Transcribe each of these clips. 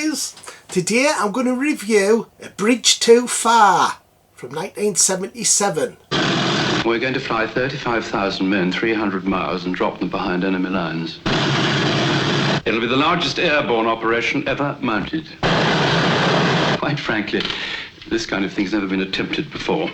guys! Today I'm going to review A Bridge Too Far from 1977. We're going to fly 35,000 men 300 miles and drop them behind enemy lines. It'll be the largest airborne operation ever mounted. Quite frankly, this kind of thing's never been attempted before.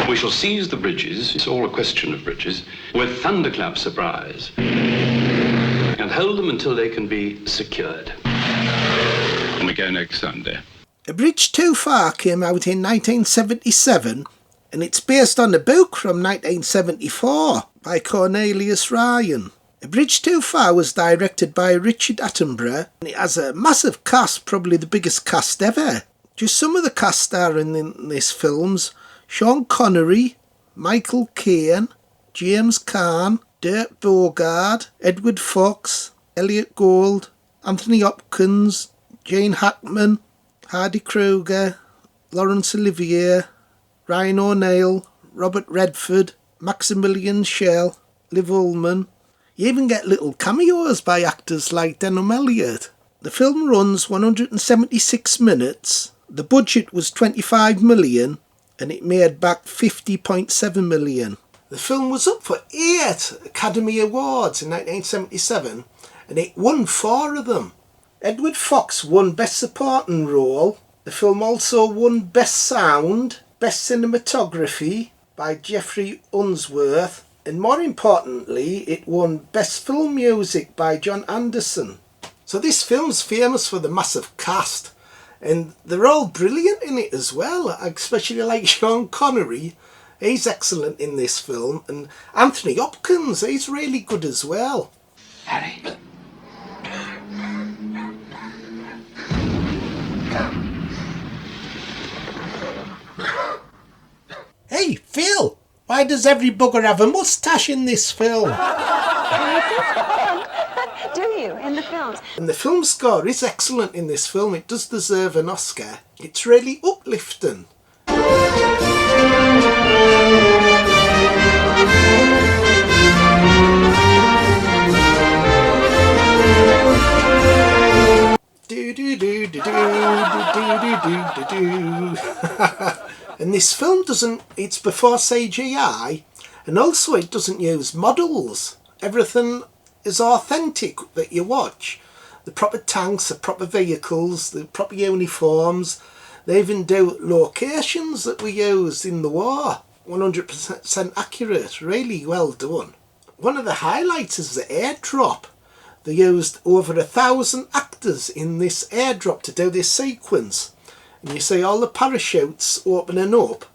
We shall seize the bridges, it's all a question of bridges, with thunderclap surprise, and hold them until they can be secured. And we go next Sunday. A Bridge Too Far came out in 1977, and it's based on a book from 1974 by Cornelius Ryan. A Bridge Too Far was directed by Richard Attenborough, and it has a massive cast, probably the biggest cast ever. Just some of the cast starring in this film's Sean Connery, Michael Caine, James Caan, Dirk Bogarde, Edward Fox, Elliott Gould, Anthony Hopkins, Jane Hackman, Hardy Krüger, Laurence Olivier, Ryan O'Neal, Robert Redford, Maximilian Schell, Liv Ullmann. You even get little cameos by actors like Elliott. The film runs 176 minutes. The budget was 25 million and it made back 50.7 million. The film was up for 8 Academy Awards in 1977 and it won 4 of them. Edward Fox won Best Supporting Role. The film also won Best Sound, Best Cinematography by Geoffrey Unsworth, and more importantly it won Best Film Music by John Anderson. So this film's famous for the massive cast, and they're all brilliant in it as well, especially like Sean Connery. He's excellent in this film, and Anthony Hopkins, he's really good as well. Harry. Hey, Phil! Why does every bugger have a moustache in this film? Do you, in the films? And the film score is excellent in this film. It does deserve an Oscar. It's really uplifting. And this film it's before CGI, and also it doesn't use models. Everything is authentic that you watch. The proper tanks, the proper vehicles, the proper uniforms. They even do locations that we used in the war. 100% accurate, really well done. One of the highlights is the airdrop. They used over 1,000 actors in this airdrop to do this sequence. And you see all the parachutes opening up.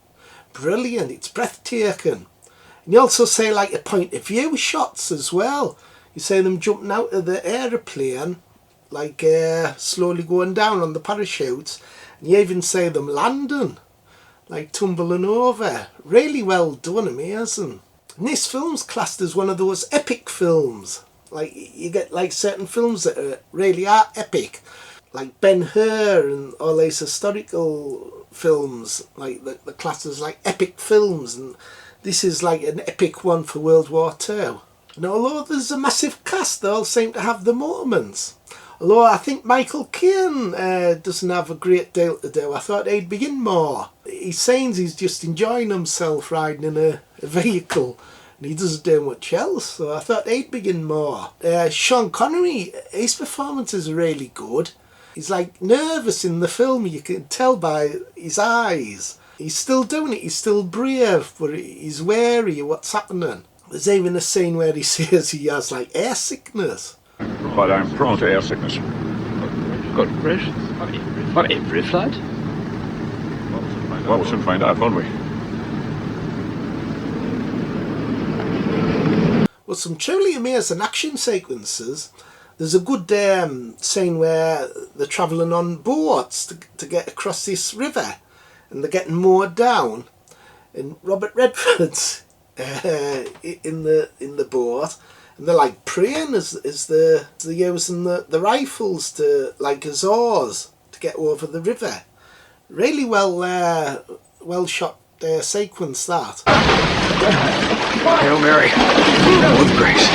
Brilliant, it's breathtaking. And you also see like the point of view shots as well. You see them jumping out of the aeroplane, like slowly going down on the parachutes. And you even see them landing, like tumbling over. Really well done, amazing. And this film's classed as one of those epic films. Like you get like certain films that really are epic, like Ben-Hur and all these historical films, like the classes like epic films, and this is like an epic one for World War II. And although there's a massive cast, they all seem to have the moments. Although I think Michael Caine doesn't have a great deal to do. I thought he'd be in more. He seems he's just enjoying himself riding in a vehicle. And he doesn't do much else, so I thought he'd begin more. Sean Connery, his performance is really good. He's like nervous in the film, you can tell by his eyes. He's still doing it, he's still brave, but he's wary of what's happening. There's even a scene where he says he has like air sickness. But I'm prone to air sickness. Good gracious. What, every flight? Well, we'll soon find out, won't we? With some truly amazing action sequences. There's a good scene where they're travelling on boats to get across this river, and they're getting moored down, and Robert Redford's in the boat, and they're like praying as they're using the rifles to like as oars to get over the river. Really well shot sequence that. Hail Mary, full of grace.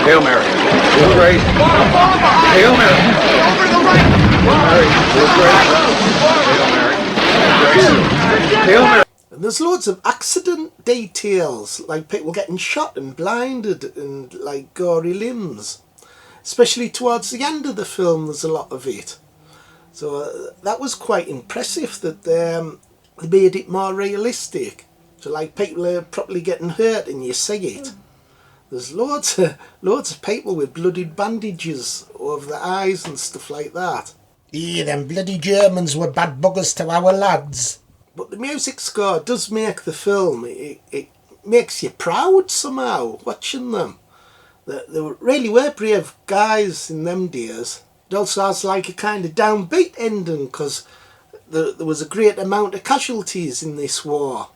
Hail Mary. Feel great. Hail Mary. Over to the right. Hail Mary. Feel great. Hail Mary. Hail Mary. And there's loads of accident details, like people getting shot and blinded and like gory limbs. Especially towards the end of the film, there's a lot of it. So that was quite impressive that they made it more realistic. So like people are properly getting hurt and you see it. There's loads of people with bloodied bandages over their eyes and stuff like that. Yeah, them bloody Germans were bad buggers to our lads. But the music score does make the film, it makes you proud somehow, watching them. They really were brave guys in them days. It also has like a kind of downbeat ending because there was a great amount of casualties in this war.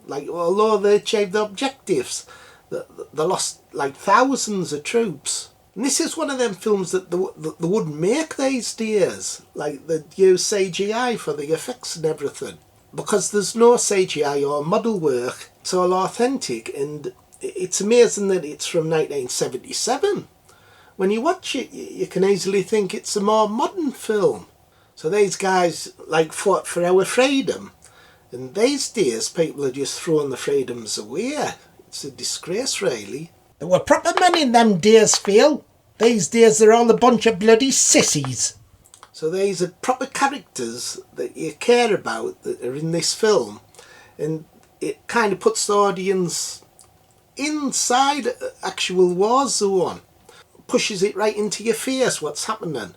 Like, although they achieved their objectives, they lost like thousands of troops. And this is one of them films that they wouldn't make these days. Like, they'd use CGI for the effects and everything. Because there's no CGI or model work, it's all authentic, and it's amazing that it's from 1977. When you watch it, you can easily think it's a more modern film. So these guys like fought for our freedom, and these days people are just throwing the freedoms away. It's a disgrace, really. There were proper men in them days, Phil. These days they're all a bunch of bloody sissies. So these are proper characters that you care about that are in this film, and it kind of puts the audience inside an actual war zone, pushes it right into your face what's happening,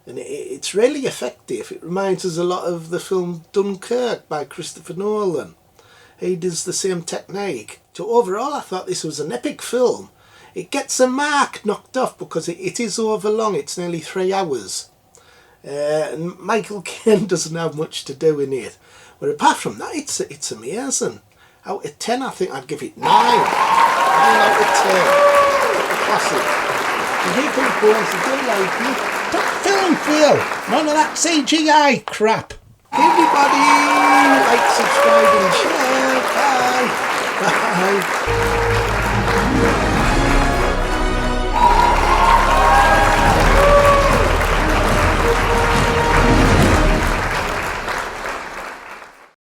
and it's really effective. It reminds us a lot of the film Dunkirk by Christopher Nolan. He does the same technique. So overall I thought this was an epic film. It gets a mark knocked off because it is overlong, it's nearly 3 hours. And Michael Caine doesn't have much to do in it, but apart from that, it's amazing. Out of 10, I think I'd give it 9. 9 out of 10. Classic. And people boys do like it. Top film, Phil. None of that CGI crap. Everybody, like, subscribe and share. Bye. Bye.